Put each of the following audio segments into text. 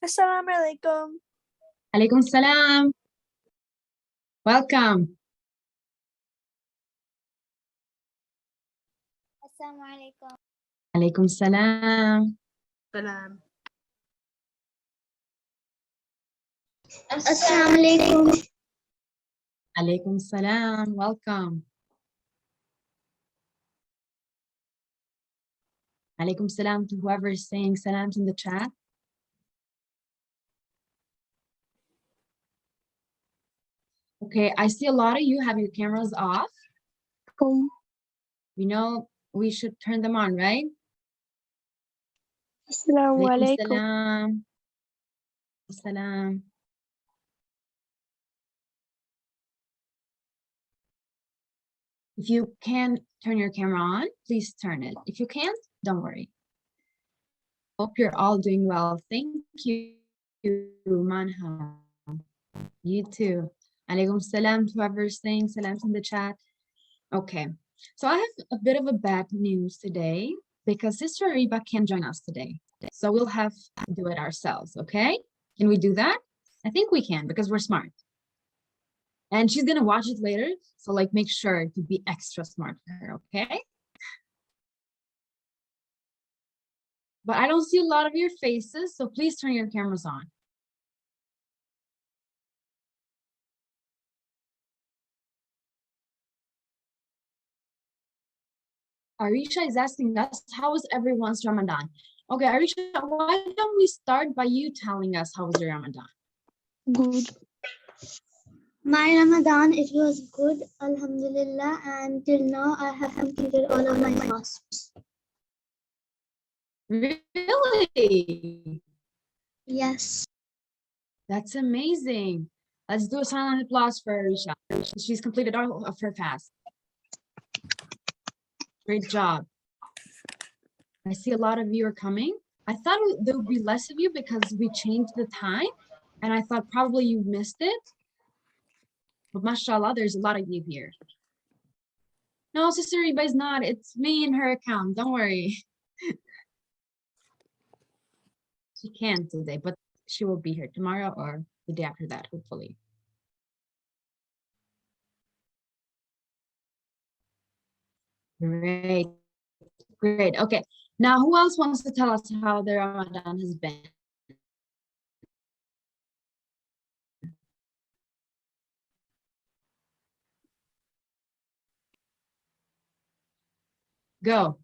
Assalamu alaikum. Alaikum salam. Welcome. Assalamu alaikum. Alaikum salam. Salam. Assalamu alaikum. Alaikum salam. Welcome. Alaikum salam to whoever is saying salams in the chat. Okay, I see a lot of you have your cameras off. We know we should turn them on, right? Assalamu Alaikum alaikum. salam. Salam. If you can turn your camera on, please turn it. If you can't, don't worry. Hope you're all doing well. Thank you, Manha. You too. Alaikum salam to whoever's saying salams in the chat. Okay, so I have a bit of a bad news today because Sister Ariba can't join us today. So we'll have to do it ourselves, okay? Can we do that? I think we can because we're smart. And she's gonna watch it later, so like make sure to be extra smart for her, okay? But I don't see a lot of your faces, so please turn your cameras on. Arisha is asking us, how was everyone's Ramadan? Okay, Arisha, why don't we start by you telling us how was your Ramadan? Good. My Ramadan, it was good, alhamdulillah, and till now I have completed all of my fasts. Really? Yes. That's amazing. Let's do a silent applause for Arisha. She's completed all of her fast. Great job. I see a lot of you are coming. I thought there would be less of you because we changed the time, and I thought probably you missed it. But mashallah, there's a lot of you here. No, Sister Reba is not. It's me and her account. Don't worry. She can't today, but she will be here tomorrow or the day after that, hopefully. Great. Great. Okay. Now, who else wants to tell us how their Ramadan has been? Go.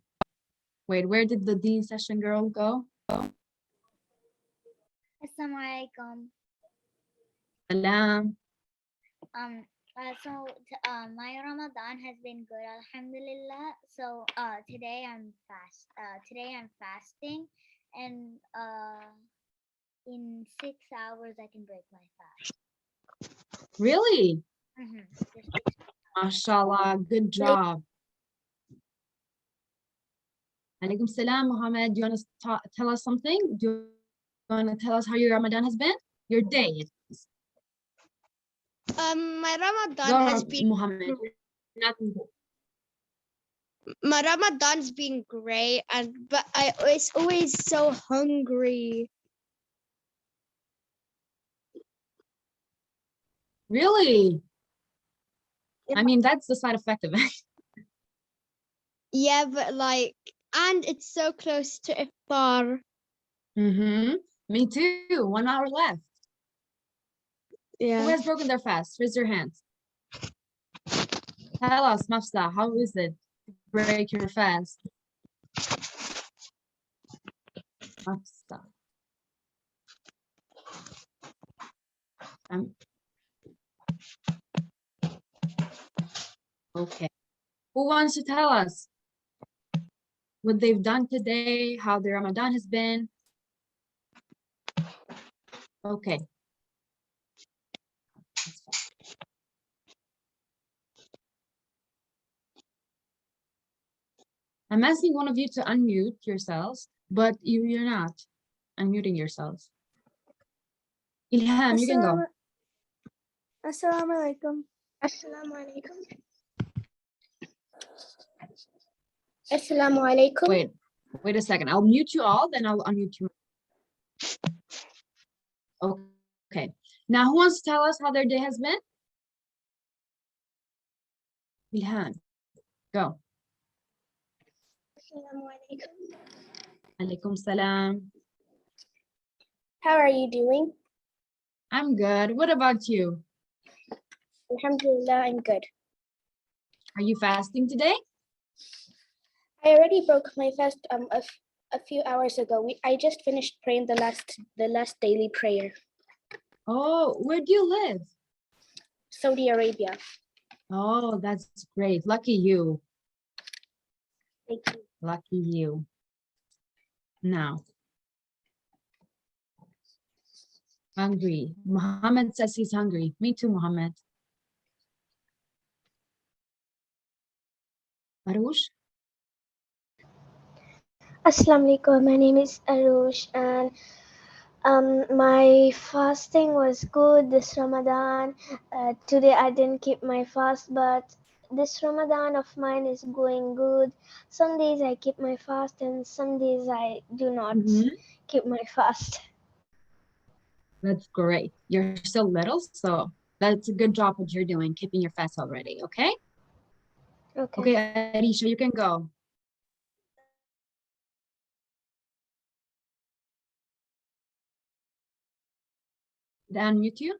Wait, where did the Dean session girl go? Assalamu alaikum. Salam. My Ramadan has been good, alhamdulillah. So today I'm fasting, and in 6 hours I can break my fast. Really? Just Mashallah. Good job. Alaikum salam, Muhammad. Do you want to tell us something? Do you want to tell us how your Ramadan has been? Your day. My Ramadan Go, has been Muhammad. my Ramadan's been great, but I was always so hungry. Really? I mean, that's the side effect of it. Yeah, but like, and it's so close to iftar. Me too. 1 hour left. Who Yeah. has broken their fast? Raise your hands. Tell us, Mafsa, how is it to break your fast? Mafsa. Okay. Who wants to tell us what they've done today, how their Ramadan has been? Okay. I'm asking one of you to unmute yourselves, but you're not unmuting yourselves. Ilham, you can go. Assalamu alaikum. Assalamu alaikum. Assalamu alaikum. Wait a second. I'll mute you all, then I'll unmute you. Okay. Now, who wants to tell us how their day has been? Ilhan, go. Alaikum salam. How are you doing? I'm good. What about you? Alhamdulillah, I'm good. Are you fasting today? I already broke my fast a few hours ago. I just finished praying the last daily prayer. Oh, where do you live? Saudi Arabia. Oh, that's great. Lucky you. Thank you. Lucky you. Now, hungry. Muhammad says he's hungry. Me too, Muhammad. Arush? Assalamu alaikum. My name is Arush, and my fasting was good this Ramadan. Today I didn't keep my fast, but this Ramadan of mine is going good. Some days I keep my fast, and some days I do not keep my fast. That's great. You're still little, so that's a good job what you're doing, keeping your fast already, okay? Okay. Okay, Arisha, you can go. Did I unmute you?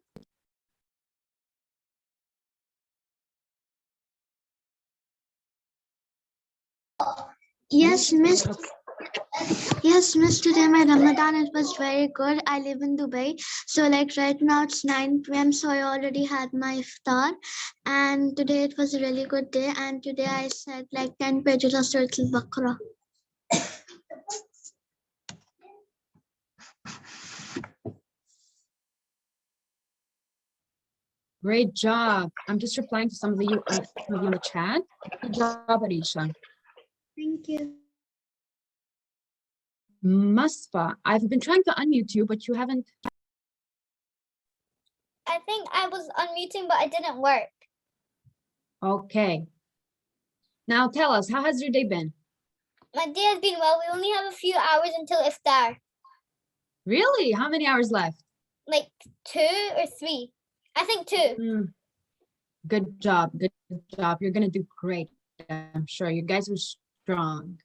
Yes, Miss. Yes, Miss. Today my Ramadan it was very good. I live in Dubai, so like right now it's 9 p.m. So I already had my iftar, and today it was a really good day. And today I said like 10 pages of Surah Al-Baqarah. Great job. I'm just replying to some of you in the chat. Good job, Arisha. Thank you. Maspa, I've been trying to unmute you, but you haven't. I think I was unmuting, but it didn't work. Okay. Now tell us, how has your day been? My day has been well. We only have a few hours until iftar, Really? How many hours left? like 2 or 3. I think 2. Good job. Good job. You're going to do great. I'm sure you guys are strong.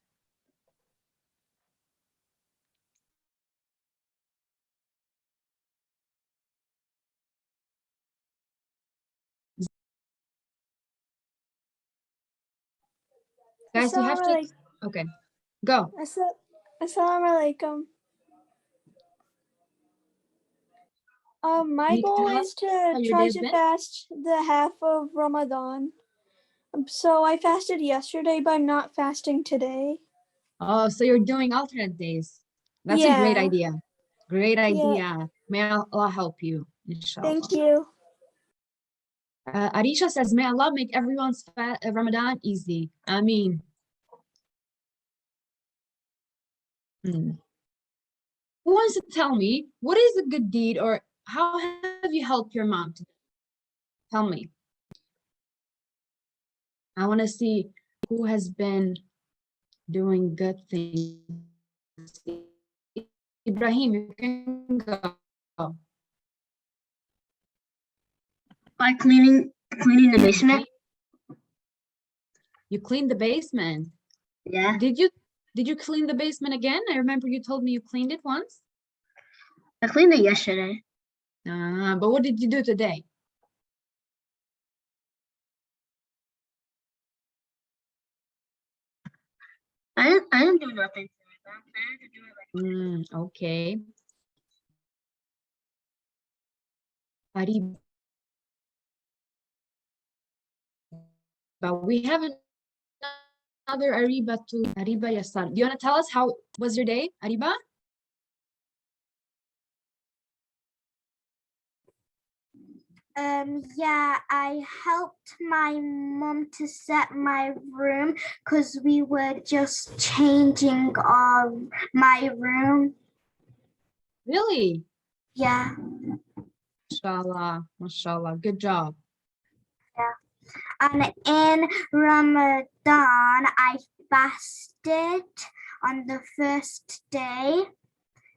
Guys, you have to. Okay, go. Assalamu alaikum. My Can you goal tell is us to how your try day's to been? fast the half of Ramadan. So I fasted yesterday, but I'm not fasting today. Oh, so you're doing alternate days. That's a great Yeah. idea. Great Yeah. idea. May Allah help you, inshallah. Thank you. Arisha says, may Allah make everyone's Ramadan easy. Ameen. Who wants to tell me what is a good deed or how have you helped your mom today? Tell me. I want to see who has been doing good things. Ibrahim, you can go. By cleaning the basement. You cleaned the basement. Yeah. Did you clean the basement again? I remember you told me you cleaned it once. I cleaned it yesterday. But what did you do today? I didn't do nothing. I planned to do it like Okay. Ariba. But we have another Ariba to Ariba Yasar. Do you want to tell us how was your day, Ariba? Yeah, I helped my mom to set my room because we were just changing my room. Really? Yeah. Mashallah, mashallah. Good job. Yeah. And in Ramadan, I fasted on the first day.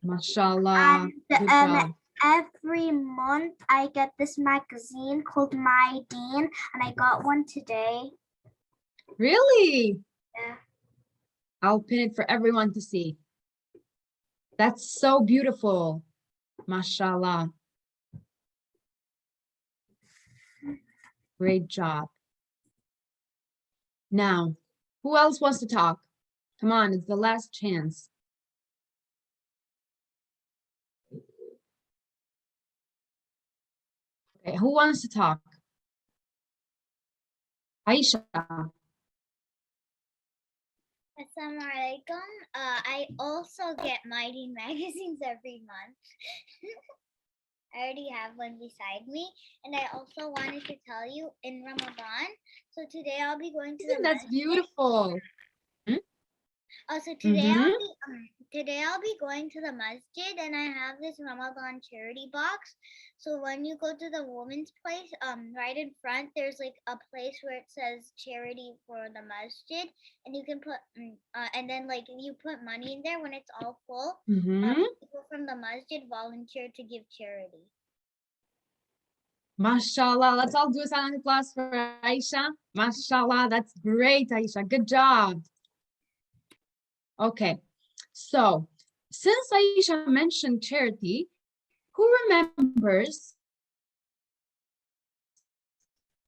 Mashallah. Good job. every month I get this magazine called My Dean, and I got one today. Really? Yeah. I'll pin it for everyone to see. That's so beautiful. Mashallah. Great job. Now, who else wants to talk? Come on, it's the last chance. Okay, who wants to talk? Aisha. Assalamu alaikum. I also get Mighty magazines every month. I already have one beside me. And I also wanted to tell you in Ramadan. So today I'll be going to the That's masjid. beautiful. So today Mhm. today I'll be going to the masjid, and I have this Ramadan charity box. So when you go to the woman's place, right in front, there's like a place where it says charity for the masjid, and you can put, and then like you put money in there when it's all full. Mhm. People from the masjid volunteer to give charity. Mashallah. Let's all do a silent applause for Aisha. Mashallah. That's great, Aisha. Good job. Okay. So, since Aisha mentioned charity, who remembers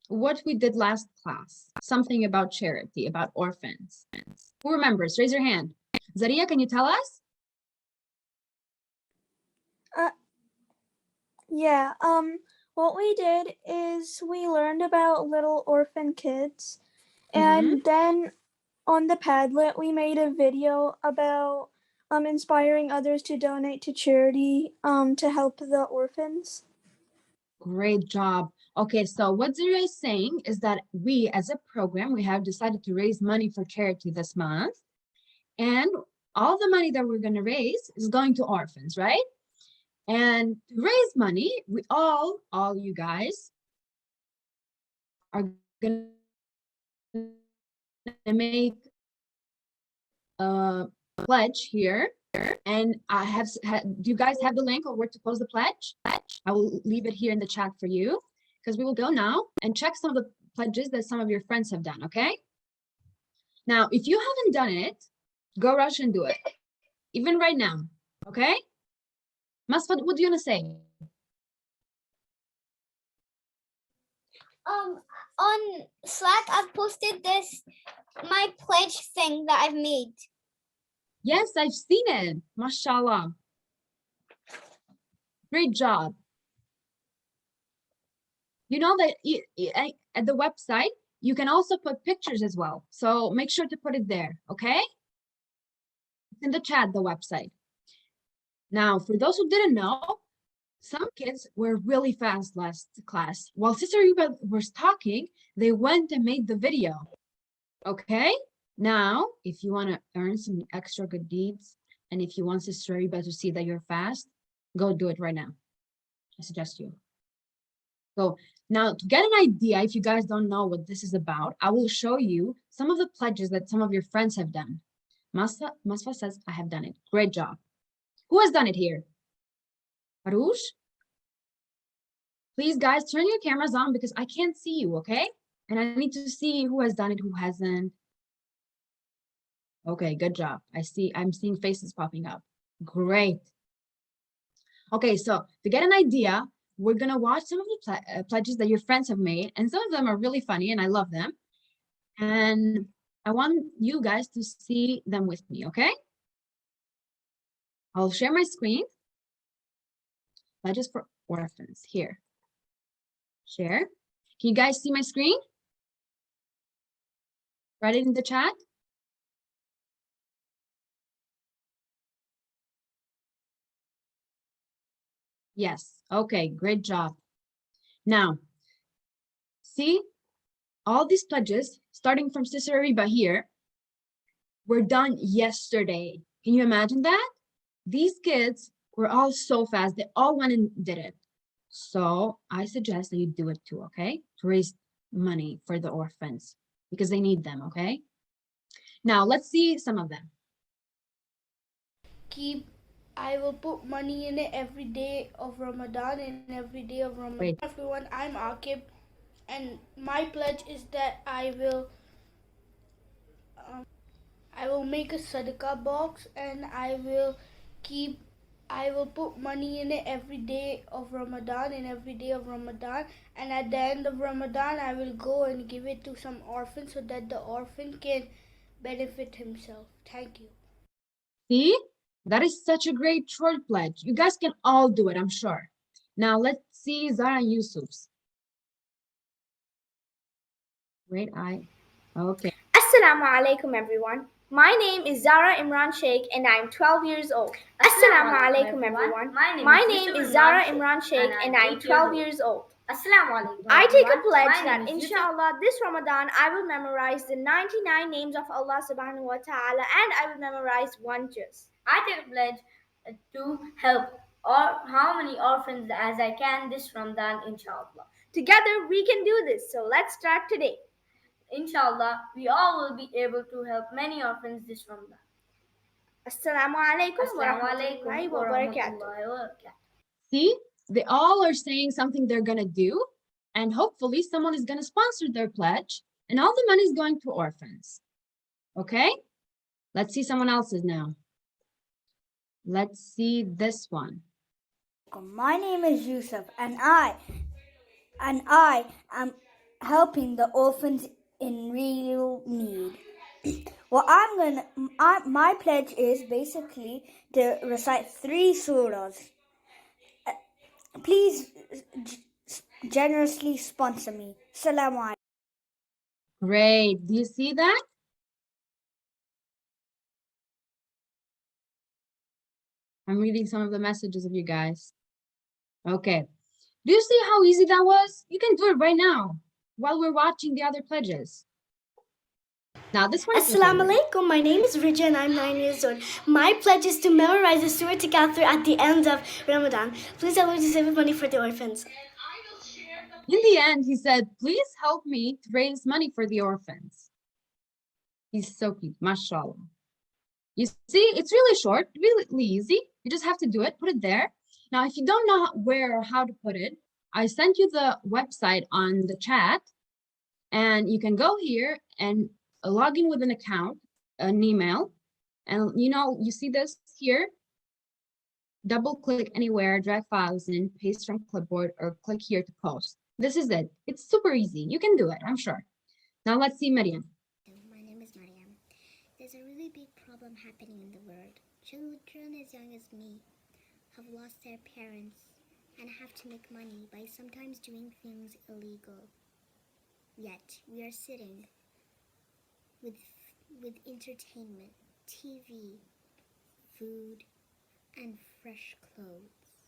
what we did last class? Something about charity, about orphans. Who remembers? Raise your hand. Zaria, can you tell us? Yeah, what we did is we learned about little orphan kids, and then on the Padlet we made a video about inspiring others to donate to charity to help the orphans. Great job. Okay, so what Zaria is saying is that we, as a program, we have decided to raise money for charity this month. And all the money that we're going to raise is going to orphans, right? And to raise money, we all you guys are going to make a pledge here. And I have, do you guys have the link or where to post the pledge? I will leave it here in the chat for you because we will go now and check some of the pledges that some of your friends have done, okay? Now, if you haven't done it, go rush and do it. Even right now, okay? Masfad, what do you want to say? On Slack, I've posted my pledge thing that I've made. Yes, I've seen it. Mashallah. Great job. You know that at the website, you can also put pictures as well. So make sure to put it there, okay? It's in the chat, the website. Now, for those who didn't know, some kids were really fast last class. While Sister Yuba was talking, they went and made the video, okay? Now, if you want to earn some extra good deeds, and if you want Sister Yuba to see that you're fast, go do it right now. I suggest you. So now to get an idea, if you guys don't know what this is about, I will show you some of the pledges that some of your friends have done. Masfa says, I have done it. Great job. Who has done it here? Arush? Please, guys, turn your cameras on because I can't see you, okay? And I need to see who has done it, who hasn't. Okay, good job. I'm seeing faces popping up. Great. Okay, so to get an idea, we're gonna watch some of the pledges that your friends have made, and some of them are really funny and I love them. And I want you guys to see them with me, okay? I'll share my screen. Pledges for orphans, here. Share. Can you guys see my screen? Write it in the chat. Yes, okay, great job. Now, see, all these pledges, starting from Sister Ariba here, were done yesterday. Can you imagine that? These kids were all so fast. They all went and did it. So I suggest that you do it too, okay? To raise money for the orphans because they need them, okay? Now let's see some of them. Keep I will put money in it every day of Ramadan and every day of Ramadan. Wait. Everyone, I'm Akib, and my pledge is that I will make a sadaqah box and I will put money in it every day of Ramadan and every day of Ramadan, and at the end of Ramadan I will go and give it to some orphan so that the orphan can benefit himself. Thank you. See? That is such a great short pledge. You guys can all do it, I'm sure. Now let's see Zara and Yusuf's. Great eye. Okay. Assalamu alaikum everyone. My name is Zara Imran Sheikh and I am 12 years old. Assalamu alaikum everyone. My name is Zara Imran Sheikh and I am 12 years old. Assalamu alaikum. I take a pledge that inshallah this Ramadan I will memorize the 99 names of Allah subhanahu wa ta'ala and I will memorize one juz. I take a pledge to help how many orphans as I can this Ramadan, inshallah. Together we can do this, so let's start today. Inshallah, we all will be able to help many orphans this Ramadan. Assalamu alaikum wa Assalamu rahmatullahi alaikum wa wa barakatuh. rahmatullahi wa barakatuh. See? They all are saying something they're gonna do, and hopefully someone is gonna sponsor their pledge, and all the money is going to orphans. Okay? Let's see someone else's now. Let's see this one. My name is Yusuf and I am helping the orphans in real need. My pledge is basically to recite 3 surahs. Please generously sponsor me. Assalamu alaikum. Great. Do you see that? I'm reading some of the messages of you guys. Okay. Do you see how easy that was? You can do it right now while we're watching the other pledges. Now this one. Assalamu alaikum. My name is Rija and I'm 9 years old. My pledge is to memorize the Surah Al-Kafir at the end of Ramadan. Please help me to save money for the orphans. In the end, he said, please help me to raise money for the orphans. He's so cute, mashallah. You see, it's really short, really easy. You just have to do it, put it there. Now, if you don't know where or how to put it, I sent you the website on the chat, and you can go here and log in with an account, an email, and you see this here. Double click anywhere, drag files in, paste from clipboard, or click here to post. This is it. It's super easy. You can do it, I'm sure. Now let's see Maryam. My name is Maryam. There's a really big problem happening in the world. Children as young as me have lost their parents and have to make money by sometimes doing things illegal. Yet we are sitting with entertainment, TV, food, and fresh clothes.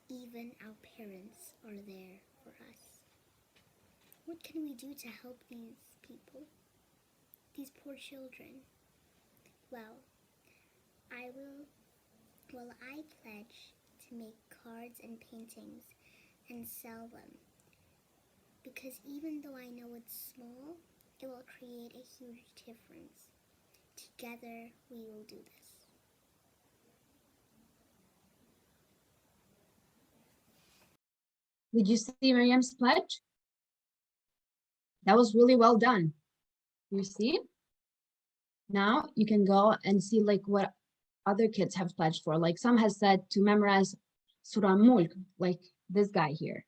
Even our parents are there for us. What can we do to help these people? These poor children? Well, I pledge to make cards and paintings and sell them. Because even though I know it's small, it will create a huge difference. Together, we will do this. Did you see Maryam's pledge? That was really well done. You see? Now you can go and see like what other kids have pledged for. Like some has said to memorize Surah Mulk, like this guy here.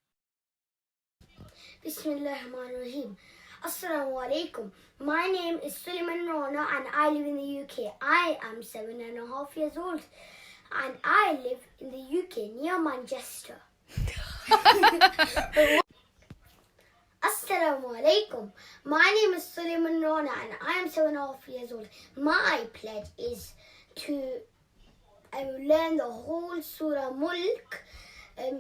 Bismillahirrahmanirrahim. Assalamu alaikum. My name is Suleiman Rana and I live in the UK. I am 7.5 years old and I live in the UK near Manchester. Assalamu alaikum. My name is Suleiman Rana and I am 7.5 years old. My pledge is to learn the whole Surah Mulk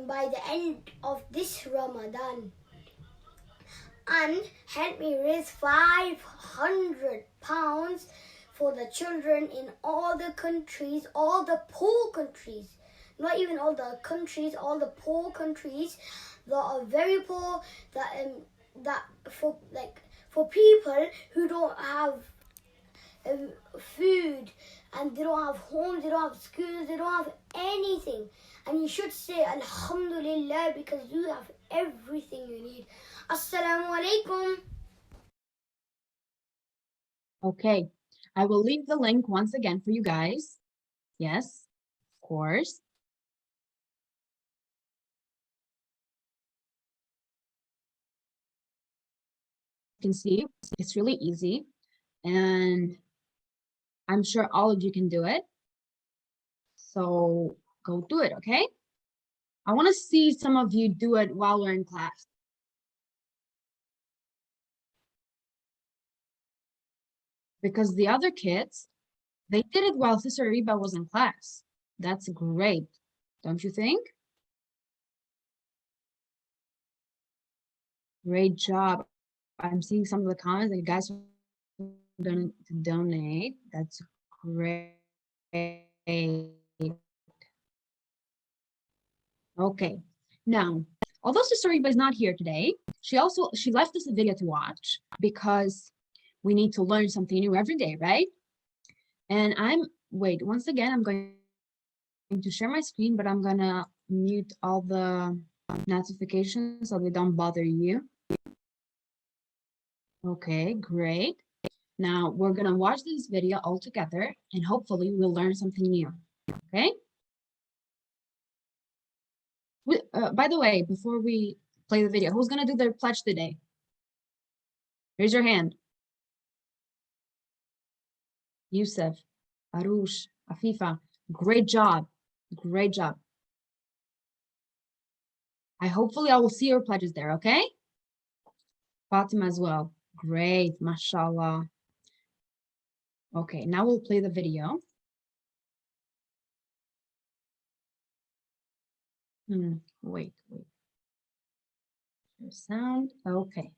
by the end of this Ramadan. And help me raise £500 for the children in all the countries, all the poor countries. Not even all the countries, all the poor countries that are very poor, that for people who don't have food, and they don't have homes, they don't have schools, they don't have anything. And you should say Alhamdulillah because you have everything you need. Assalamu alaikum. Okay, I will leave the link once again for you guys. Yes, of course. You can see it's really easy, and I'm sure all of you can do it. So go do it, okay? I want to see some of you do it while we're in class. Because the other kids, they did it while Sister Reba was in class. That's great, don't you think? Great job. I'm seeing some of the comments that you guys are going to donate. That's great. Okay, now, although Sister Reba is not here today, she left us a video to watch because we need to learn something new every day, right? And once again, I'm going to share my screen, but I'm gonna mute all the notifications so they don't bother you. Okay, great. Now we're gonna watch this video all together and hopefully we'll learn something new, okay? By the way, before we play the video, who's gonna do their pledge today? Raise your hand. Yusuf, Arush, Afifa, great job. Great job. Hopefully I will see your pledges there, okay? Fatima as well. Great, mashallah. Okay, now we'll play the video. Wait. Sound, okay.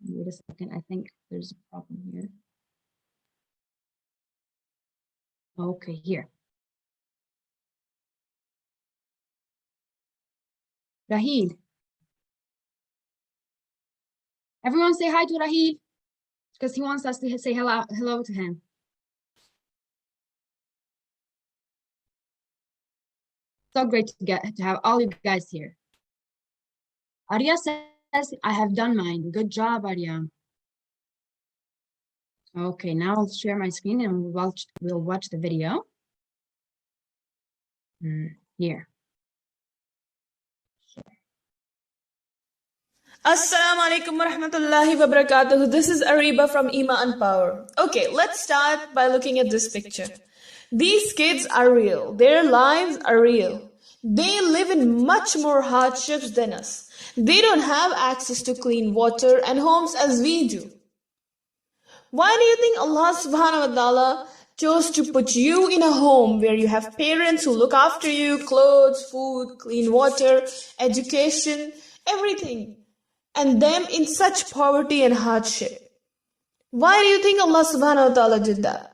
Wait a second, I think there's a problem here. Okay, here. Rahid. Everyone say hi to Rahid because he wants us to say hello to him. So great to have all you guys here. Arya says, I have done mine. Good job, Arya. Okay, now I'll share my screen and we'll watch the video. Here. Assalamu alaikum wa rahmatullahi wa barakatuh. This is Ariba from Emaan Power. Okay, let's start by looking at this picture. These kids are real. Their lives are real. They live in much more hardships than us. They don't have access to clean water and homes as we do. Why do you think Allah subhanahu wa ta'ala chose to put you in a home where you have parents who look after you, clothes, food, clean water, education, everything, and them in such poverty and hardship? Why do you think Allah subhanahu wa ta'ala did that?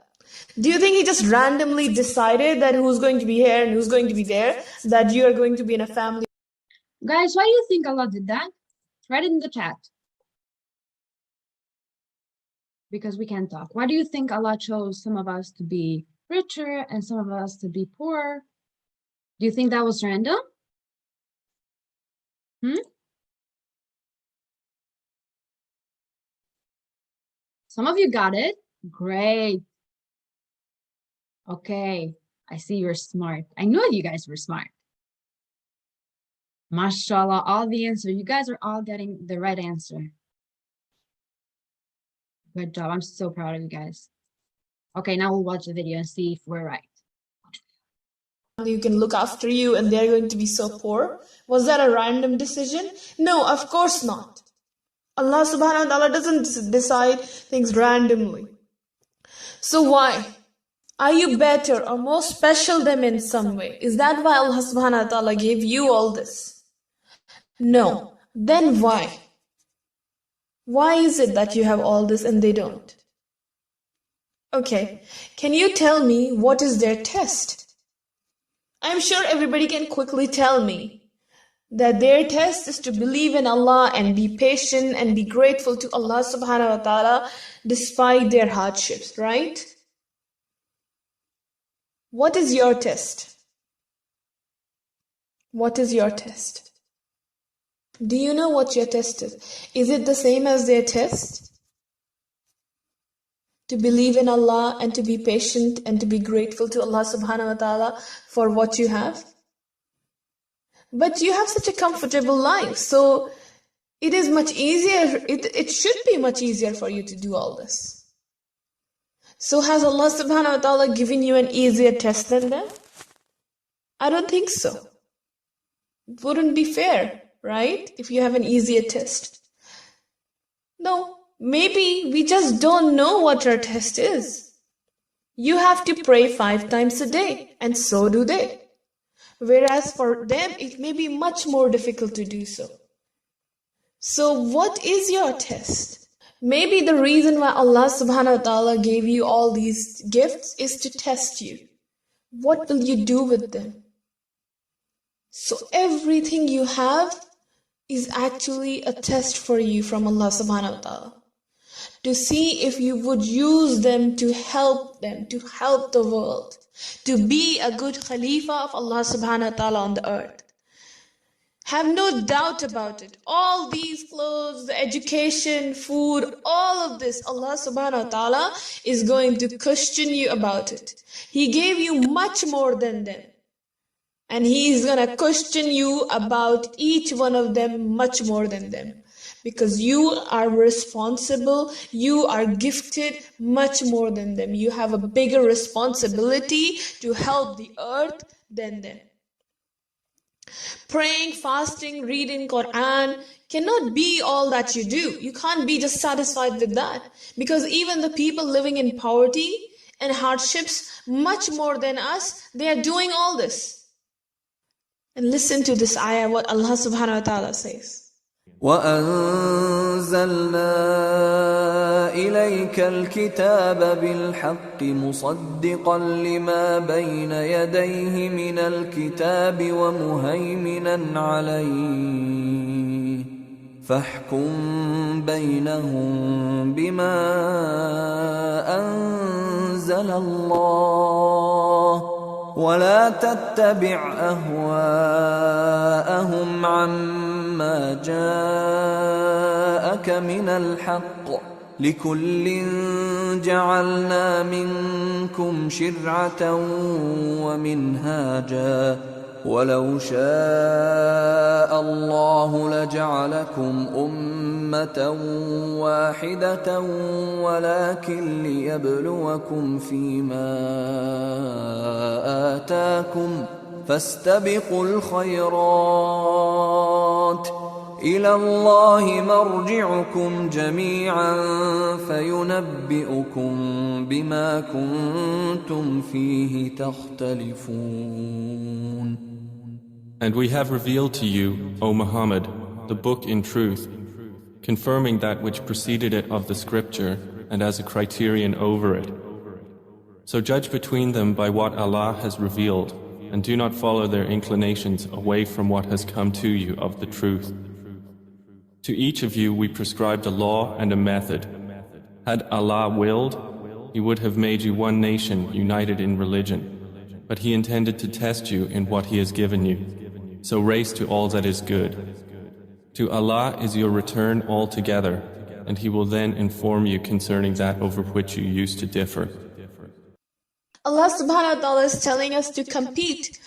Do you think He just randomly decided that who's going to be here and who's going to be there, that you are going to be in a family? Guys, why do you think Allah did that? Write it in the chat. Because we can't talk. Why do you think Allah chose some of us to be richer and some of us to be poor? Do you think that was random? Some of you got it. Great. Okay, I see you're smart. I knew you guys were smart. Mashallah, all the answer. You guys are all getting the right answer. Good job. I'm so proud of you guys. Okay, now we'll watch the video and see if we're right. You can look after you and they're going to be so poor. Was that a random decision? No, of course not. Allah subhanahu wa ta'ala doesn't decide things randomly. So why? Are you better or more special than in some way? Is that why Allah subhanahu wa ta'ala gave you all this? No. Then why? Why is it that you have all this and they don't? Okay, can you tell me what is their test? I'm sure everybody can quickly tell me. that their test is to believe in Allah and be patient and be grateful to Allah subhanahu wa ta'ala despite their hardships, right? What is your test? What is your test? Do you know what your test is? Is it the same as their test? To believe in Allah and to be patient and to be grateful to Allah subhanahu wa ta'ala for what you have? But you have such a comfortable life, so it is much easier, it should be much easier for you to do all this. So has Allah subhanahu wa ta'ala given you an easier test than them? I don't think so. It wouldn't be fair, right? If you have an easier test. No, maybe we just don't know what our test is. You have to pray 5 times a day, and so do they. Whereas for them, it may be much more difficult to do so. So what is your test? Maybe the reason why Allah subhanahu wa ta'ala gave you all these gifts is to test you. What will you do with them? So everything you have is actually a test for you from Allah subhanahu wa ta'ala. To see if you would use them, to help the world, to be a good Khalifa of Allah subhanahu wa ta'ala on the earth. Have no doubt about it. All these clothes, the education, food, all of this, Allah subhanahu wa ta'ala is going to question you about it. He gave you much more than them. And He is going to question you about each one of them much more than them. Because you are responsible, you are gifted much more than them. You have a bigger responsibility to help the earth than them. Praying, fasting, reading Quran cannot be all that you do. You can't be just satisfied with that. Because even the people living in poverty and hardships, much more than us, they are doing all this. And listen to this ayah, what Allah subhanahu wa ta'ala says. وَأَنزَلْنَا إِلَيْكَ الْكِتَابَ بِالْحَقِّ مُصَدِّقًا لِمَا بَيْنَ يَدَيْهِ مِنَ الْكِتَابِ وَمُهَيْمِنًا عَلَيْهِ فَاحْكُم بَيْنَهُم بِمَا أَنزَلَ اللَّهُ ولا تتبع أهواءهم عما جاءك من الحق لكل جعلنا منكم شرعة ومنهاجا ولو شاء الله لجعلكم أمة واحدة ولكن ليبلوكم فيما آتاكم فاستبقوا الخيرات إلى الله مرجعكم جميعا فينبئكم بما كنتم فيه تختلفون. And we have revealed to you, O Muhammad, the book in truth, confirming that which preceded it of the scripture and as a criterion over it. So judge between them by what Allah has revealed, and do not follow their inclinations away from what has come to you of the truth. To each of you we prescribed a law and a method. Had Allah willed, He would have made you one nation united in religion, but He intended to test you in what He has given you. So race to all that is good. To Allah is your return altogether, and He will then inform you concerning that over which you used to differ. Allah subhanahu wa ta'ala is telling us to compete,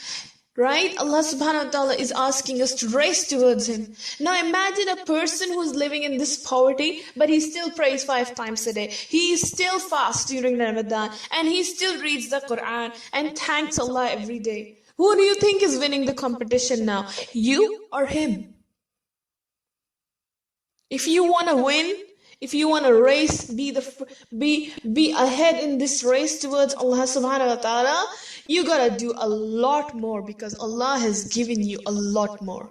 right? Allah subhanahu wa ta'ala is asking us to race towards Him. Now imagine a person who's living in this poverty, but he still prays 5 times a day. He still fasts during Ramadan, and he still reads the Quran and thanks Allah every day. Who do you think is winning the competition now? You or him? If you want to win, if you want to race, be ahead in this race towards Allah subhanahu wa ta'ala, you gotta do a lot more because Allah has given you a lot more.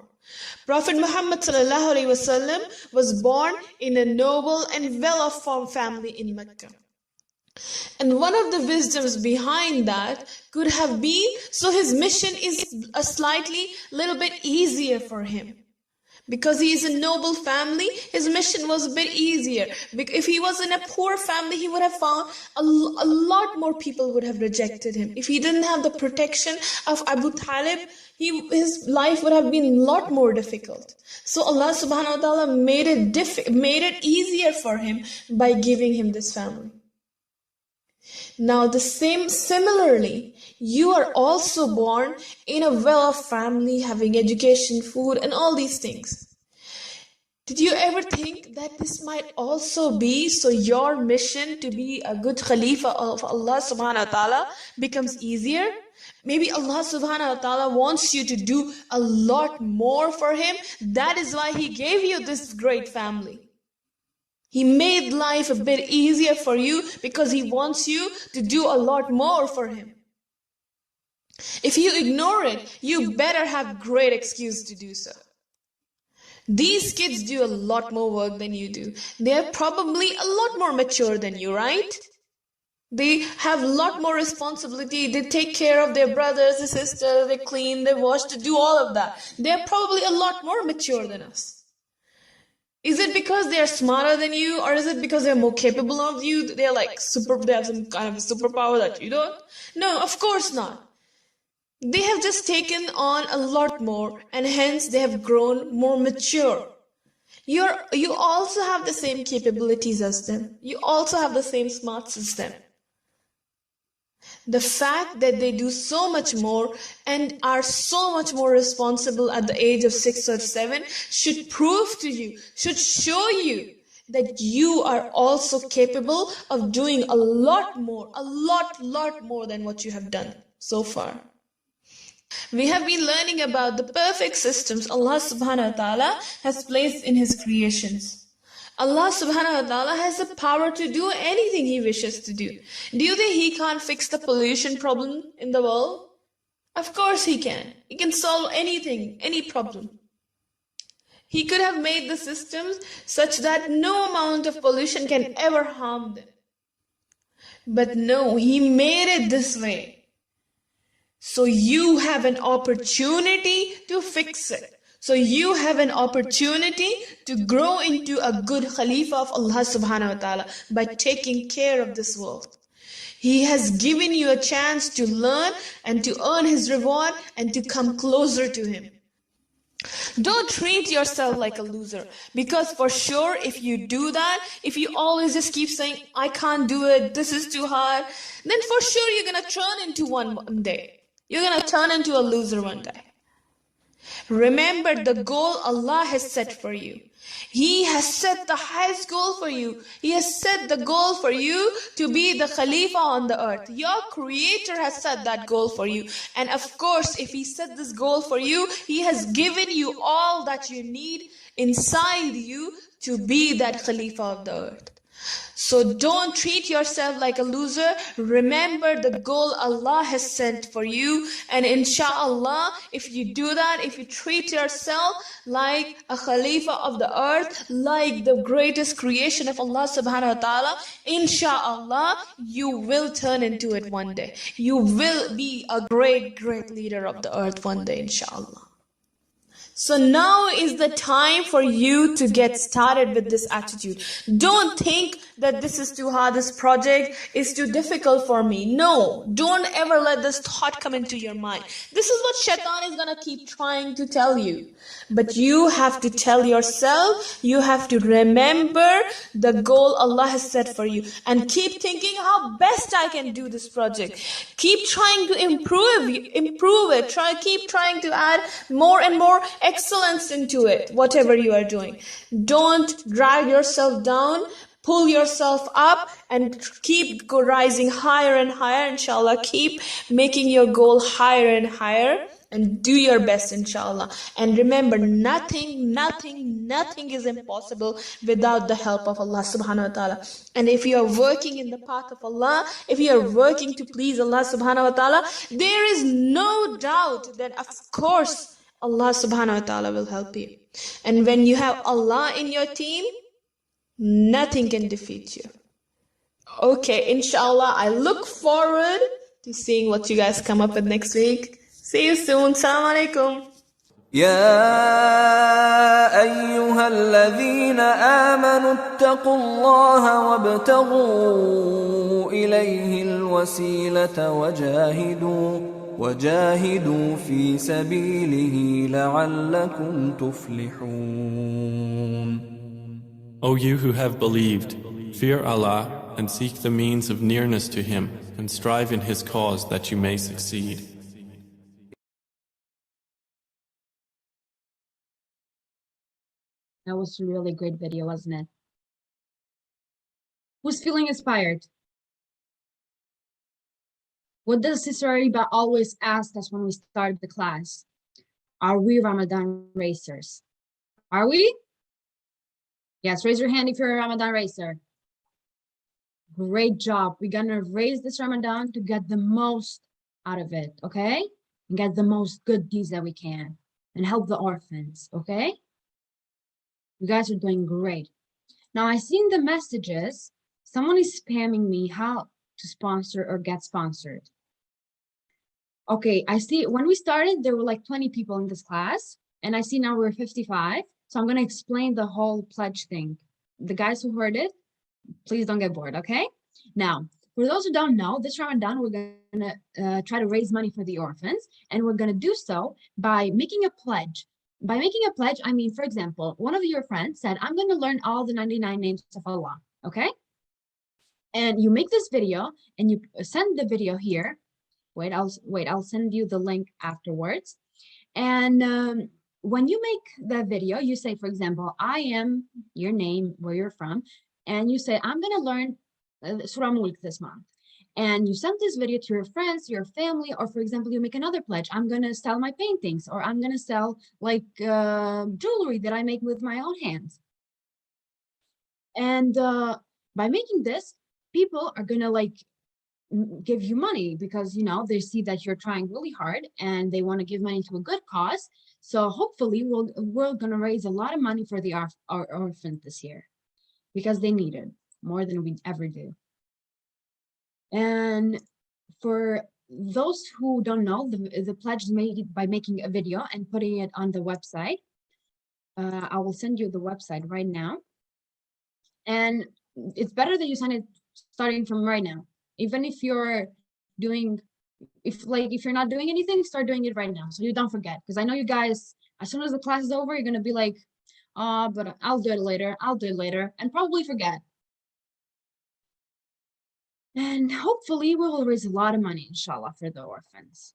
Prophet Muhammad sallallahu alaihi wasallam was born in a noble and well-off family in Mecca. And one of the wisdoms behind that could have been so his mission is a slightly little bit easier for him. Because he is a noble family, his mission was a bit easier. If he was in a poor family, he would have found a lot more people would have rejected him. If he didn't have the protection of Abu Talib, his life would have been a lot more difficult. So Allah subhanahu wa ta'ala made it easier for him by giving him this family. Now similarly, you are also born in a well-off family, having education, food, and all these things. Did you ever think that this might also be so your mission to be a good Khalifa of Allah subhanahu wa ta'ala becomes easier? Maybe Allah subhanahu wa ta'ala wants you to do a lot more for him. That is why he gave you this great family. He made life a bit easier for you because he wants you to do a lot more for him. If you ignore it, you better have great excuse to do so. These kids do a lot more work than you do. They're probably a lot more mature than you, right? They have a lot more responsibility. They take care of their brothers, their sisters, they clean, they wash, they do all of that. They're probably a lot more mature than us. Is it because they are smarter than you, or is it because they're more capable of you? They're like they have some kind of a superpower that you don't? No, of course not. They have just taken on a lot more, and hence they have grown more mature. You also have the same capabilities as them. You also have the same smarts as them. The fact that they do so much more and are so much more responsible at the age of 6 or 7 should prove to you, should show you that you are also capable of doing a lot more than what you have done so far. We have been learning about the perfect systems Allah subhanahu wa ta'ala has placed in his creations. Allah subhanahu wa ta'ala has the power to do anything he wishes to do. Do you think he can't fix the pollution problem in the world? Of course he can. He can solve anything, any problem. He could have made the systems such that no amount of pollution can ever harm them. But no, he made it this way. So you have an opportunity to fix it. So you have an opportunity to grow into a good Khalifa of Allah subhanahu wa ta'ala by taking care of this world. He has given you a chance to learn and to earn his reward and to come closer to him. Don't treat yourself like a loser, because for sure if you do that, if you always just keep saying, I can't do it, this is too hard, then for sure you're going to turn into one day. You're going to turn into a loser one day. Remember the goal Allah has set for you. He has set the highest goal for you. He has set the goal for you to be the Khalifa on the earth. Your Creator has set that goal for you. And of course, if He set this goal for you, He has given you all that you need inside you to be that Khalifa of the earth. So don't treat yourself like a loser. Remember the goal Allah has set for you. And inshallah, if you do that, if you treat yourself like a Khalifa of the earth, like the greatest creation of Allah subhanahu wa ta'ala, inshallah, you will turn into it one day. You will be a great leader of the earth one day, inshallah. So now is the time for you to get started with this attitude. Don't think that this is too hard, this project is too difficult for me. No, don't ever let this thought come into your mind. This is what Shaitan is going to keep trying to tell you. But you have to tell yourself, you have to remember the goal Allah has set for you. And keep thinking how best I can do this project. Keep trying to improve it. Keep trying to add more and more excellence into it, whatever you are doing. Don't drag yourself down. Pull yourself up and keep rising higher and higher, inshallah. Keep making your goal higher and higher. And do your best, inshallah. And remember, nothing is impossible without the help of Allah subhanahu wa ta'ala. And if you are working in the path of Allah, if you are working to please Allah subhanahu wa ta'ala, there is no doubt that of course Allah subhanahu wa ta'ala will help you. And when you have Allah in your team, nothing can defeat you. Okay, inshallah, I look forward to seeing what you guys come up with next week. See you soon. Assalamu alaikum. يا أيها الذين آمنوا اتقوا الله وابتغوا إليه الوسيلة وجاهدوا في سبيله لعلكم تفلحون. O you who have believed, fear Allah and seek the means of nearness to Him and strive in His cause that you may succeed. That was a really great video, wasn't it? Who's feeling inspired? What does Sister Ariba always ask us when we start the class? Are we Ramadan racers? Are we? Yes, raise your hand if you're a Ramadan racer. Great job. We're gonna raise this Ramadan to get the most out of it, okay? And get the most good deeds that we can and help the orphans, okay? You guys are doing great. Now I seen the messages. Someone is spamming me how to sponsor or get sponsored. Okay, I see when we started, there were like 20 people in this class, and I see now we're 55. So I'm gonna explain the whole pledge thing. The guys who heard it, please don't get bored, okay? Now, for those who don't know, this Ramadan, we're gonna try to raise money for the orphans, and we're gonna do so by making a pledge. By making a pledge, I mean, for example, one of your friends said, I'm gonna learn all the 99 names of Allah, okay? And you make this video, and you send the video here. Wait, I'll send you the link afterwards. And when you make that video, you say, for example, I am your name, where you're from, and you say, I'm gonna learn Surah Mulk this month. And you send this video to your friends, your family, or for example, you make another pledge. I'm gonna sell my paintings, or I'm gonna sell like jewelry that I make with my own hands. And by making this, people are gonna like give you money because, you know, they see that you're trying really hard and they want to give money to a good cause. So hopefully we're going to raise a lot of money for the orphans this year because they need it more than we ever do. And for those who don't know, the pledge is made by making a video and putting it on the website. I will send you the website right now. And it's better that you send it starting from right now. Even if you're doing, if you're not doing anything, start doing it right now so you don't forget. Because I know you guys, as soon as the class is over, you're gonna be like, but I'll do it later, and probably forget. And hopefully we will raise a lot of money, inshallah, for the orphans.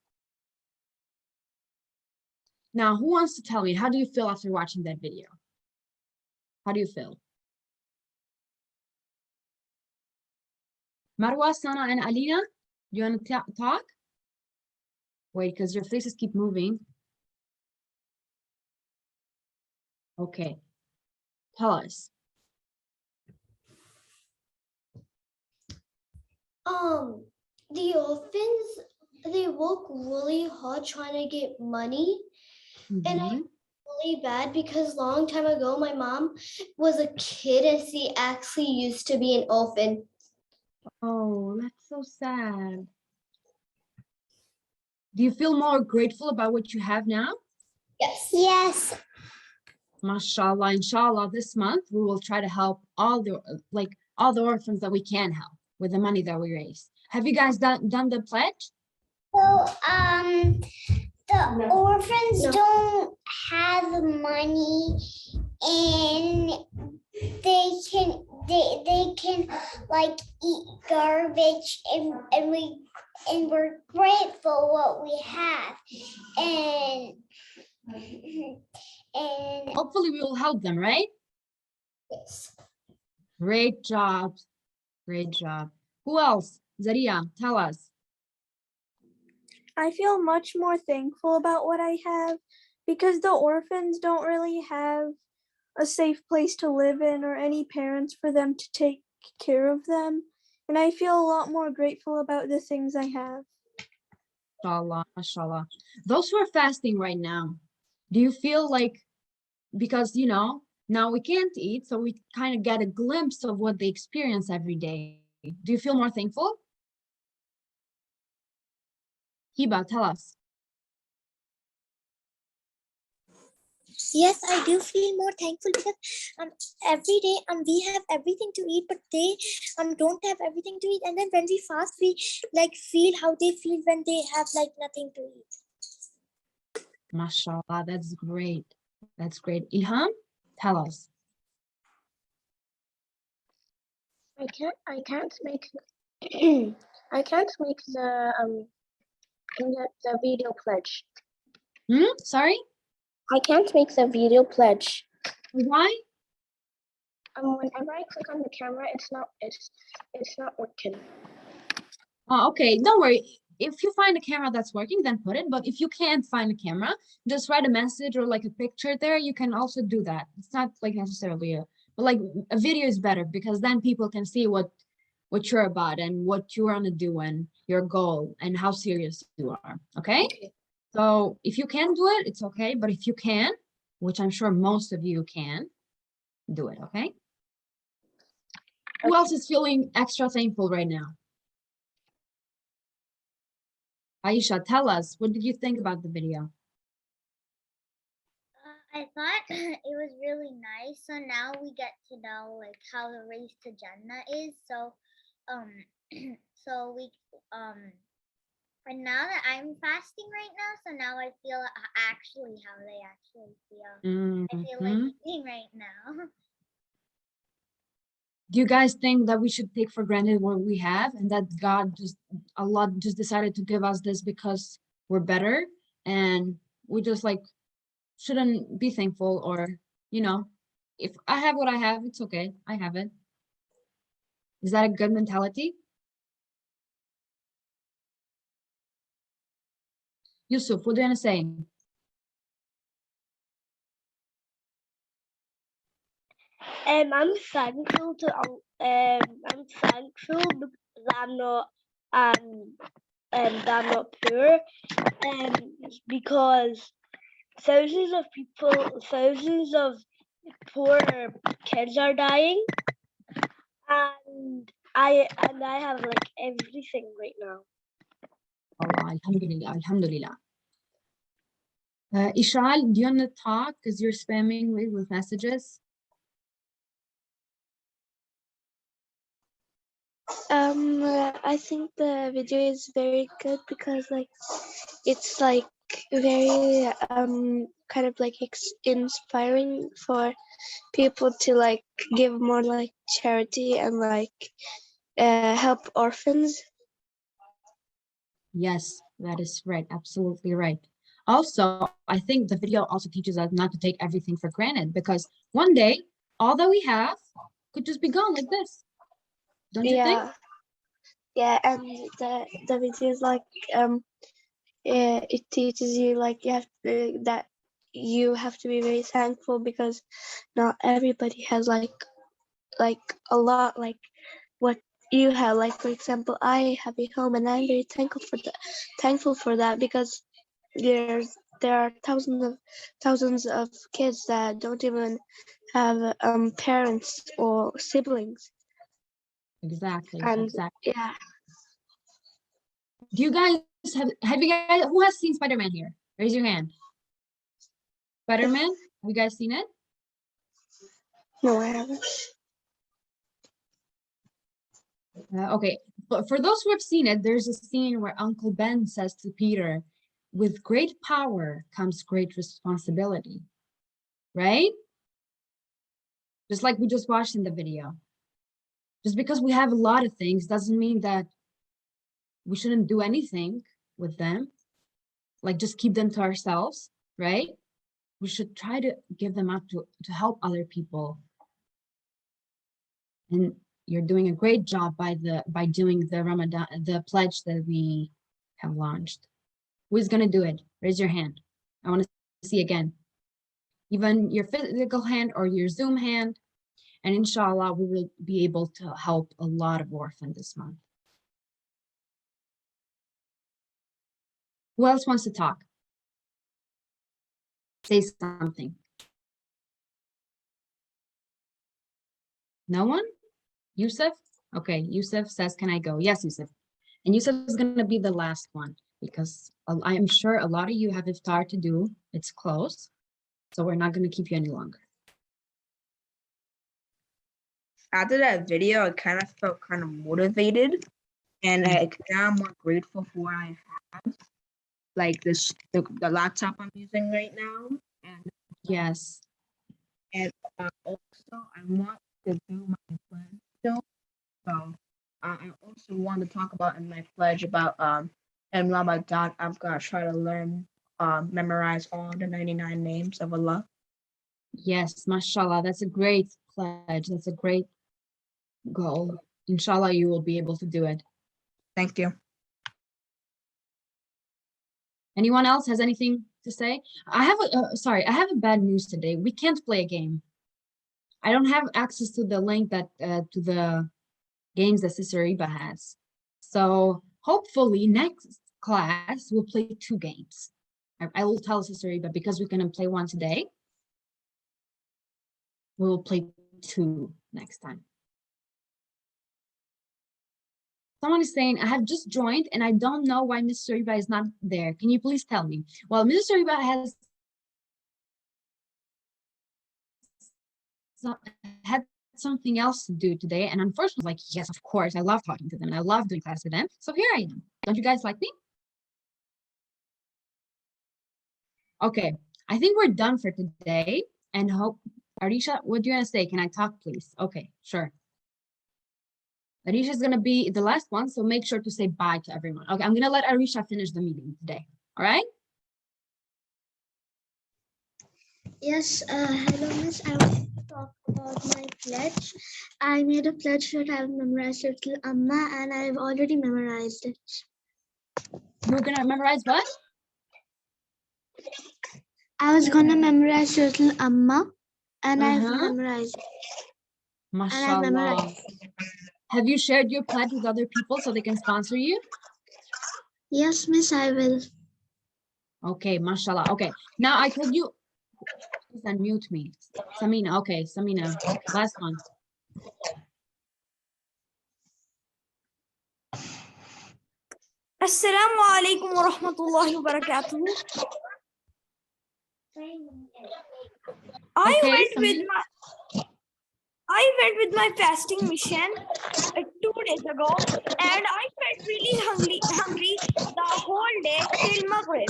Now, who wants to tell me, how do you feel after watching that video? How do you feel? Marwa, Sana, and Alina, do you want to talk? Wait, because your faces keep moving. Okay, tell us. The orphans, they work really hard trying to get money. And I feel really bad because long time ago, my mom was a kid and she actually used to be an orphan. Oh, that's so sad. Do you feel more grateful about what you have now? Yes. Yes. MashaAllah, inshallah, this month we will try to help all the orphans that we can help with the money that we raise. Have you guys done the pledge? So, the orphans don't have money, and they can like eat garbage, and we're grateful what we have, and hopefully we will help them, right? Yes. Great job. Great job. Who else? Zaria, tell us. I feel much more thankful about what I have because the orphans don't really have a safe place to live in or any parents for them to take care of them. And I feel a lot more grateful about the things I have. MashaAllah, MashaAllah. Those who are fasting right now, do you feel like, because, you know, now we can't eat, so we kind of get a glimpse of what they experience every day. Do you feel more thankful? Hiba, tell us. Yes, I do feel more thankful because every day we have everything to eat, but they don't have everything to eat. And then when we fast, we like feel how they feel when they have like nothing to eat. MashaAllah, that's great. That's great. Ilham, tell us. I can't make I can't make the video pledge. Sorry? I can't make the video pledge. Why? Whenever I click on the camera, it's not working. Oh, okay, don't worry. If you find a camera that's working, then put it. But if you can't find a camera, just write a message or like a picture there. You can also do that. It's not like necessarily but like a video is better because then people can see what you're about and what you want to do and your goal and how serious you are. Okay? So if you can do it, it's okay. But if you can, which I'm sure most of you can, do it. Okay? Who else is feeling extra thankful right now? Aisha, tell us, what did you think about the video? I thought it was really nice. So now we get to know like how the race to Jannah is. So so we and now that I'm fasting right now, so now I feel actually how they actually feel. I feel like eating right now. Do you guys think that we should take for granted what we have and that Allah just decided to give us this because we're better and we just like shouldn't be thankful or, if I have what I have, it's okay. I have it. Is that a good mentality? Yusuf, what do you want to say? I'm thankful I'm thankful that I'm not poor, because thousands of poor kids are dying, and I have like everything right now. Allah, alhamdulillah, alhamdulillah. Ishal, do you want to talk because you're spamming me with messages? I think the video is very good because it's like very kind of like inspiring for people to like give more like charity and like help orphans. Yes, that is right. Absolutely right. Also, I think the video also teaches us not to take everything for granted because one day all that we have could just be gone like this. Don't you think? Yeah, and the video is like it teaches you like that you have to be very thankful because not everybody has like a lot like what you have. Like for example, I have a home and I'm very thankful for that because there are thousands of kids that don't even have parents or siblings. Exactly. And exactly. yeah. Do you guys have you guys, who has seen Spider-Man here? Raise your hand. Spider-Man, have you guys seen it? No, I haven't. Okay, but for those who have seen it, there's a scene where Uncle Ben says to Peter, with great power comes great responsibility, right? Just like we just watched in the video. Just because we have a lot of things doesn't mean that we shouldn't do anything with them. Like just keep them to ourselves, right? We should try to give them out to help other people. And you're doing a great job by doing the pledge that we have launched. Who's gonna do it? Raise your hand. I want to see again. Even your physical hand or your Zoom hand. And inshallah, we will be able to help a lot of orphans this month. Who else wants to talk? Say something. No one? Yusuf? Okay, Yusuf says, can I go? Yes, Yusuf. And Yusuf is going to be the last one because I am sure a lot of you have iftar to do. It's close. So we're not going to keep you any longer. After that video, I kind of felt kind of motivated, and now I'm more grateful for what I have, like the laptop I'm using right now, and yes, and also I want to do my pledge still, so I also want to talk about in my pledge about in Ramadan I'm gonna try to learn memorize all the 99 names of Allah. Yes, mashallah, that's a great pledge. That's a great goal. Inshallah, you will be able to do it. Thank you. Anyone else has anything to say? I have I have a bad news today. We can't play a game. I don't have access to the link that to the games that Sister Iba has. So hopefully next class we'll play 2 games. I will tell Sister Iba because we're gonna play one today. We will play 2 next time. Someone is saying, I have just joined and I don't know why Mr. Iba is not there. Can you please tell me? Well, Mr. Iba has had something else to do today. And unfortunately, like, yes, of course, I love talking to them and I love doing class with them. So here I am. Don't you guys like me? Okay, I think we're done for today. And hope, Arisha, what do you want to say? Can I talk, please? Okay, sure. Arisha is going to be the last one, so make sure to say bye to everyone. Okay, I'm going to let Arisha finish the meeting today. All right? Yes, hello, Miss. I want to talk about my pledge. I made a pledge that I will memorize Little Amma, and I've already memorized it. You're going to memorize what? I was going to memorize Little Amma, and I've memorized it. MashaAllah. Have you shared your pledge with other people so they can sponsor you? Yes, Miss, I will. Okay, mashallah. Okay, now I told you, please unmute me. Samina, okay, Samina, last one. Assalamu alaikum wa rahmatullahi wa barakatuh. I went with my fasting mission 2 days ago, and I felt really hungry the whole day till Maghrib.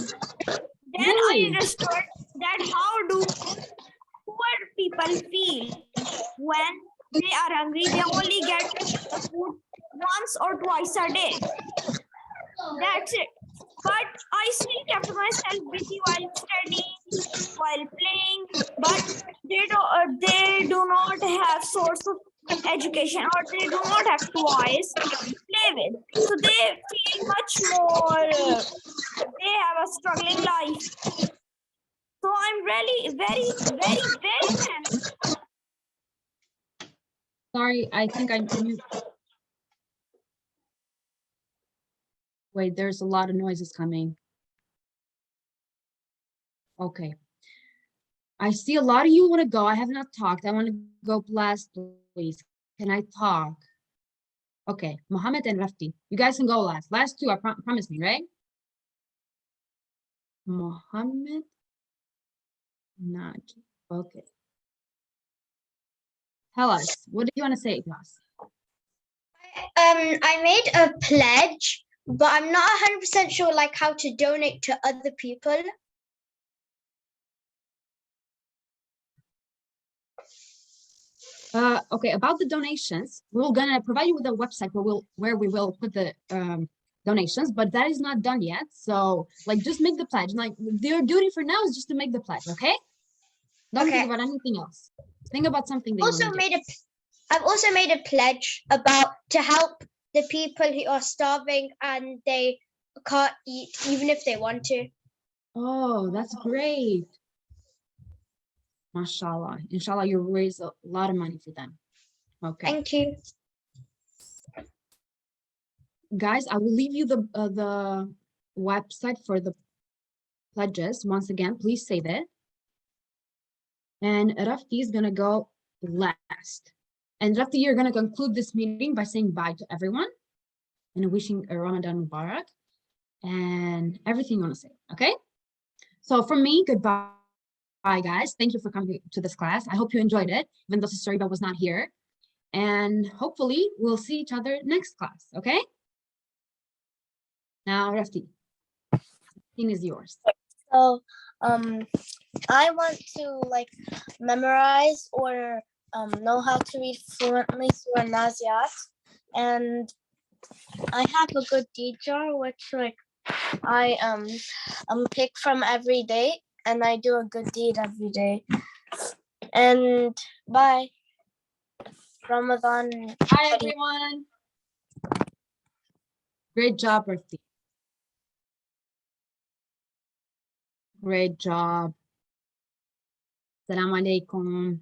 Then I understood that how do poor people feel when they are hungry. They only get food once or twice a day. That's it. But I still kept myself busy while studying, while playing. But they do not have source of education, or they do not have toys to play with. So they feel much more. They have a struggling life. So I'm really very thankful. Sorry, I think I mute. Wait, there's a lot of noises coming. Okay. I see a lot of you want to go. I have not talked. I want to go last, please. Can I talk? Okay, Mohammed and Rafti. You guys can go last. Last 2, I promise me, right? Mohammed. Not. Okay. Tell us, what do you want to say to us? I made a pledge, but I'm not 100% sure like how to donate to other people. Okay, about the donations, we're gonna provide you with a website where we will put the donations, but that is not done yet. So like just make the pledge. Like your duty for now is just to make the pledge, okay? Don't think about anything else. Think about something that I've also made a pledge to help the people who are starving and they can't eat even if they want to. Oh, that's great. Mashallah. Inshallah, you'll raise a lot of money for them. Okay. Thank you. Guys, I will leave you the website for the pledges. Once again, please save it. And Rafti is gonna go last. And Rafti, you're going to conclude this meeting by saying bye to everyone and wishing a Ramadan Mubarak and everything you want to say, okay? So from me, goodbye, guys. Thank you for coming to this class. I hope you enjoyed it, even though Sister Iba was not here. And hopefully we'll see each other next class, okay? Now, Rafti, the scene is yours. So, I want to like memorize or know how to read fluently Surah Naziat, and I have a good deed jar which like I pick from every day, and I do a good deed every day. And bye. Ramadan. Bye, everyone. Great job, Rafti. Great job. Assalamu alaikum.